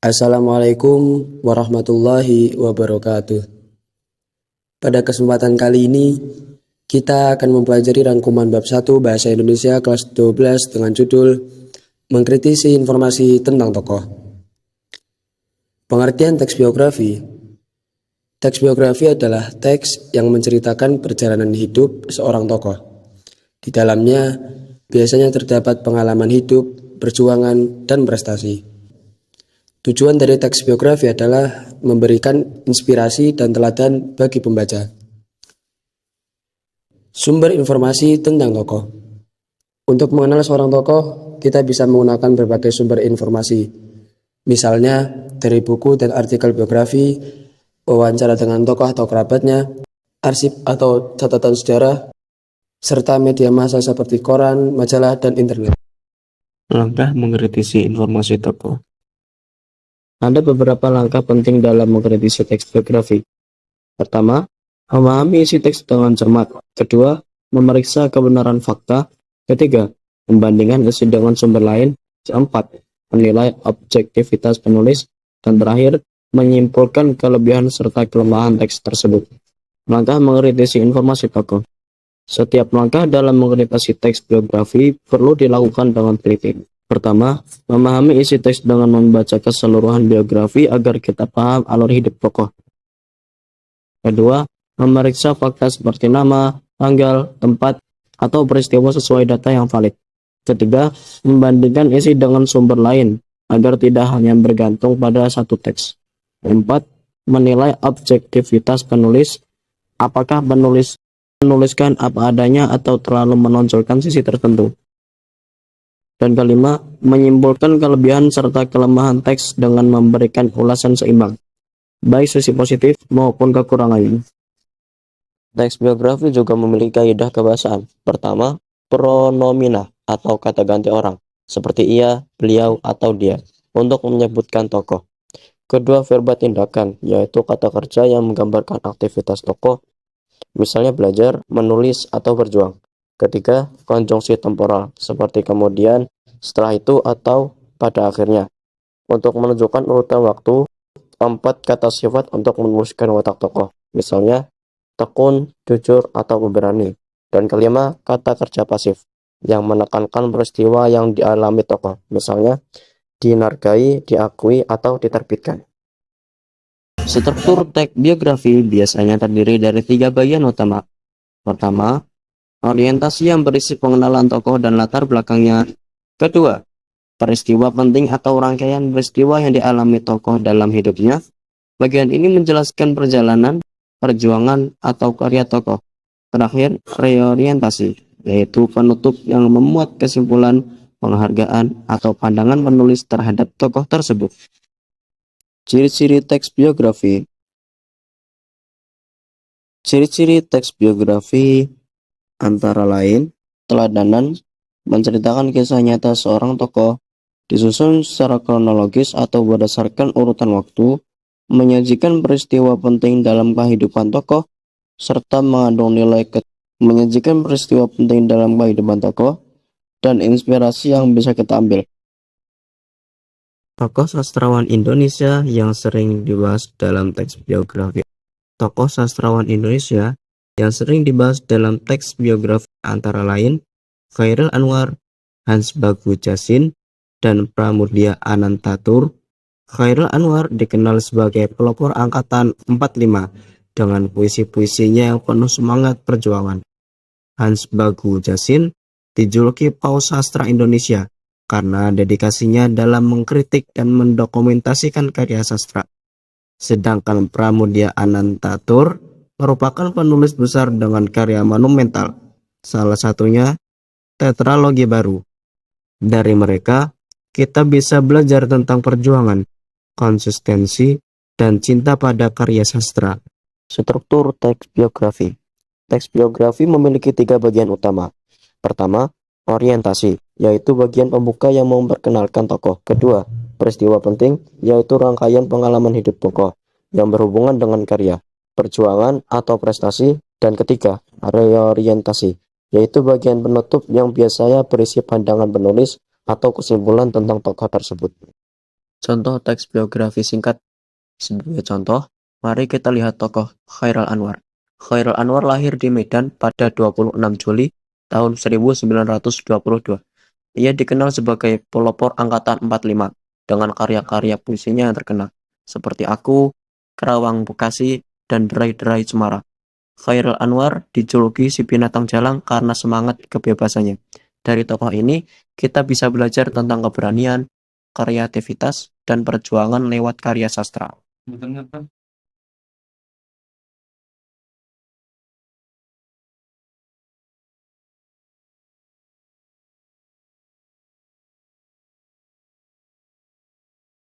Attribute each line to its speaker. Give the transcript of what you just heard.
Speaker 1: Assalamualaikum warahmatullahi wabarakatuh. Pada kesempatan kali ini, kita akan mempelajari rangkuman bab 1 Bahasa Indonesia kelas 12 dengan judul Mengkritisi Informasi tentang Tokoh. Pengertian teks biografi. Teks biografi adalah teks yang menceritakan perjalanan hidup seorang tokoh. Di dalamnya biasanya terdapat pengalaman hidup, perjuangan, dan prestasi. Tujuan dari teks biografi adalah memberikan inspirasi dan teladan bagi pembaca. Sumber informasi tentang tokoh. Untuk mengenal seorang tokoh, kita bisa menggunakan berbagai sumber informasi. Misalnya dari buku dan artikel biografi, wawancara dengan tokoh atau kerabatnya, arsip atau catatan sejarah, serta media massa seperti koran, majalah, dan internet.
Speaker 2: Langkah mengkritisi informasi tokoh. Ada beberapa langkah penting dalam mengkritisi teks biografi. Pertama, memahami isi teks dengan cermat. Kedua, memeriksa kebenaran fakta. Ketiga, membandingkan isi dengan sumber lain. Keempat, menilai objektivitas penulis. Dan terakhir, menyimpulkan kelebihan serta kelemahan teks tersebut. Langkah mengkritisi informasi tokoh. Setiap langkah dalam mengkritisi teks biografi perlu dilakukan dengan teliti. Pertama, memahami isi teks dengan membaca keseluruhan biografi agar kita paham alur hidup tokoh. Kedua, memeriksa fakta seperti nama, tanggal, tempat, atau peristiwa sesuai data yang valid. Ketiga, membandingkan isi dengan sumber lain agar tidak hanya bergantung pada satu teks. Keempat, menilai objektivitas penulis. Apakah penulis menuliskan apa adanya atau terlalu menonjolkan sisi tertentu. Dan kelima, menyimpulkan kelebihan serta kelemahan teks dengan memberikan ulasan seimbang, baik sisi positif maupun kekurangannya. Teks biografi juga memiliki kaidah kebahasaan. Pertama, pronomina atau kata ganti orang, seperti ia, beliau, atau dia, untuk menyebutkan tokoh. Kedua, verba tindakan, yaitu kata kerja yang menggambarkan aktivitas tokoh, misalnya belajar, menulis, atau berjuang. Ketiga, konjungsi temporal, seperti kemudian, setelah itu, atau pada akhirnya, untuk menunjukkan urutan waktu. Keempat, kata sifat untuk menuliskan watak tokoh, misalnya tekun, jujur, atau pemberani. Dan kelima, kata kerja pasif, yang menekankan peristiwa yang dialami tokoh, misalnya dihargai, diakui, atau diterbitkan. Struktur teks biografi biasanya terdiri dari 3 bagian utama. Pertama, orientasi yang berisi pengenalan tokoh dan latar belakangnya. Kedua, peristiwa penting atau rangkaian peristiwa yang dialami tokoh dalam hidupnya. Bagian ini menjelaskan perjalanan, perjuangan, atau karya tokoh. Terakhir, reorientasi, yaitu penutup yang memuat kesimpulan, penghargaan, atau pandangan penulis terhadap tokoh tersebut. Ciri-ciri teks biografi. Ciri-ciri teks biografi antara lain, teladanan, menceritakan kisah nyata seorang tokoh, disusun secara kronologis atau berdasarkan urutan waktu, menyajikan peristiwa penting dalam kehidupan tokoh, serta mengandung nilai menyajikan peristiwa penting dalam kehidupan tokoh, dan inspirasi yang bisa kita ambil. Tokoh sastrawan Indonesia yang sering dibahas dalam teks biografi. Tokoh sastrawan Indonesia yang sering dibahas dalam teks biografi antara lain Chairil Anwar, Hans Bagujassin, dan Pramudia Anantatur. Chairil Anwar dikenal sebagai pelopor angkatan 45 dengan puisi-puisinya yang penuh semangat perjuangan. Hans Bagujassin dijuluki Paus Sastra Indonesia karena dedikasinya dalam mengkritik dan mendokumentasikan karya sastra. Sedangkan Pramudia Anantatur merupakan penulis besar dengan karya monumental, salah satunya Tetralogi Baru. Dari mereka, kita bisa belajar tentang perjuangan, konsistensi, dan cinta pada karya sastra. Struktur teks biografi. Teks biografi memiliki 3 bagian utama. Pertama, orientasi, yaitu bagian pembuka yang memperkenalkan tokoh. Kedua, peristiwa penting, yaitu rangkaian pengalaman hidup tokoh yang berhubungan dengan karya, perjuangan, atau prestasi. Dan ketiga, reorientasi, yaitu bagian penutup yang biasanya berisi pandangan penulis atau kesimpulan tentang tokoh tersebut. Contoh teks biografi singkat. Sebagai contoh, mari kita lihat tokoh Chairul Anwar. Chairul Anwar lahir di Medan pada 26 Juli tahun 1922. Ia dikenal sebagai pelopor Angkatan 45 dengan karya-karya puisinya yang terkenal, seperti Aku, Kerawang Bekasi, dan Derai-Derai Cemara. Chairul Anwar dijuluki si binatang jalang karena semangat kebebasannya. Dari tokoh ini, kita bisa belajar tentang keberanian, kreativitas, dan perjuangan lewat karya sastra.